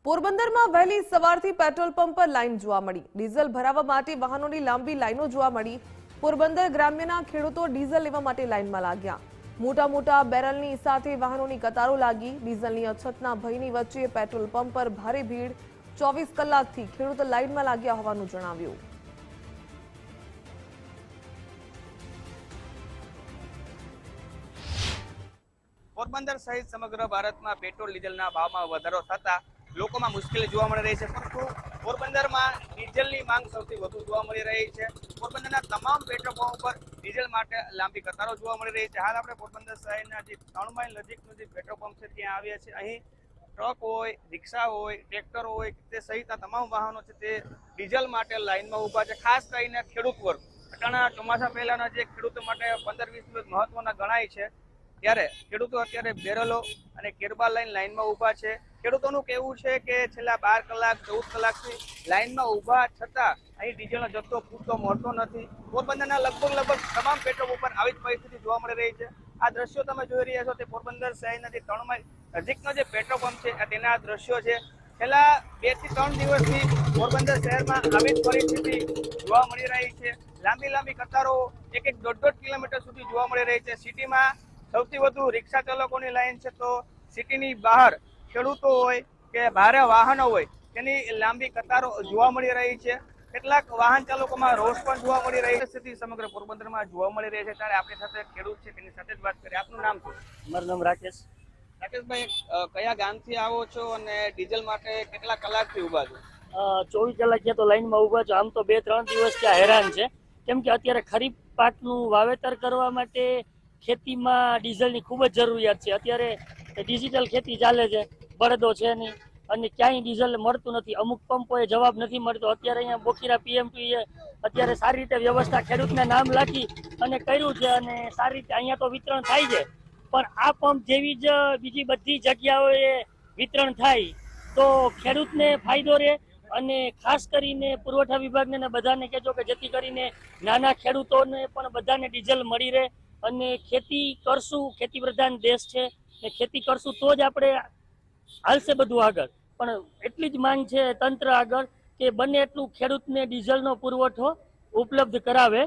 પોરબંદરમાં વહેલી સવારથી પેટ્રોલ પંપ પર લાઈન જોવા મળી। ડીઝલ ભરાવવા માટે વાહનોની લાંબી લાઈનો જોવા મળી। પોરબંદર ગ્રામ્યના ખેડૂતો ડીઝલ લેવા માટે લાઈનમાં લાગ્યા। મોટા મોટા બેરલની સાથે વાહનોની કતારો લાગી। ડીઝલની અછતના ભયની વચ્ચે પેટ્રોલ પંપ પર ભારે ભીડ। 24 કલાકથી ખેડૂતો લાઈનમાં લાગ્યા હોવાનું જણાવ્યું। પોરબંદર સહિત સમગ્ર ભારતમાં પેટ્રોલ ડીઝલના ભાવમાં વધારો થતા લોકોમાં મુશ્કેલી જોવા મળી રહી છે, પરંતુ પોરબંદરમાં ડીઝલની માંગ સૌથી વધુ જોવા મળી રહી છે। પોરબંદરના તમામ પેટ્રોલ પંપ પર ડીઝલ માટે લાંબી કતારો જોવા મળી રહી છે। હાલ આપણે પોરબંદર શહેરના જે 3 માઇલ નજીકનું જે પેટ્રોલ પંપ છે ત્યાં આવ્યા છે। અહીં ટ્રક હોય, રિક્ષા હોય, ટ્રેક્ટર હોય તે સહિતના તમામ વાહનો છે તે ડીઝલ માટે લાઇનમાં ઊભા છે। ખાસ કરીને ખેડૂત વર્ગ અટાણા ચોમાસા પહેલાના જે ખેડૂતો માટે 15-20 દિવસ મહત્વના ગણાય છે, ત્યારે ખેડૂતો અત્યારે બેરલો અને કેરબા લાઈનમાં ઊભા છે। ખેડૂતોનું કહેવું છે કે છેલ્લા 12 કલાક 14 કલાકથી લાઈનમાં ઊભા છતાં અહીં ડીઝલનો જથ્થો પૂરતો મળતો નથી। પોરબંદરના લગભગ તમામ પેટ્રોલ ઉપર આવી જ પરિસ્થિતિ જોવા મળી રહી છે। આ દ્રશ્યો તમે જોઈ રહ્યા છો તે પોરબંદર શહેરના જે 3 માઇલ નજીકનો જે પેટ્રોલ પંપ છે તેના દ્રશ્યો છે। છેલ્લા 2 થી 3 દિવસથી પોરબંદર શહેરમાં આવી જ પરિસ્થિતિ જોવા મળી રહી છે। લાંબી કતારો 1-1.5 કિલોમીટર સુધી જોવા મળી રહી છે। સિટીમાં સૌથી વધુ રિક્ષા ચાલકોની લાઈન છે, તો સિટીની બહાર ખેડૂતો હોય કે ભારે વાહનો હોય તેની લાંબી કતારો જોવા મળી રહી છે। કેટલાક વાહન ચાલકોમાં રોષ પણ જોવા મળી રહી છે। સ્થિતિ સમગ્ર પોરબંદરમાં જોવા મળી રહી છે। ત્યારે આપણી સાથે ખેડૂત છે તેની સાથે જ વાત કરીએ। આપનું નામ શું? મારું નામ રાકેશ। રાકેશભાઈ, કયા ગામથી આવો છો અને ડીઝલ માટે કેટલા કલાકથી ઊભા છો? 24 કલાક તો લાઈનમાં ઊભા છો। આમ તો 2-3 દિવસ ત્યાં હેરાન છે, કેમ કે અત્યારે ખરીફ પાકનું વાવેતર કરવા માટે ખેતીમાં ડીઝલની ખૂબ જ જરૂરિયાત છે। અત્યારે ડિજિટલ ખેતી ચાલે છે, બળદો છે નહીં, અને ક્યાંય ડીઝલ મળતું નથી। અમુક પંપોએ જવાબ નથી મળતો। અત્યારે અહીંયા બોખીરા PMTએ અત્યારે સારી રીતે વ્યવસ્થા ખેડૂતના નામ લખી અને કર્યું છે, અને સારી રીતે અહીંયા તો વિતરણ થાય છે, પણ આ પંપ જેવી જ બીજી બધી જગ્યાઓએ વિતરણ થાય તો ખેડૂતને ફાયદો રહે। અને ખાસ કરીને પુરવઠા વિભાગને બધાને કહેજો કે જેથી કરીને નાના ખેડૂતોને પણ બધાને ડીઝલ મળી રહે। અને ખેતી કરશું, ખેતી પ્રધાન દેશ છે, ને ખેતી કરશું તો જ આપણે હાલશે બધું આગળ। પણ એટલી જ માંગ છે તંત્ર આગળ કે બને એટલું ખેડૂતને ડીઝલનો પુરવઠો ઉપલબ્ધ કરાવે।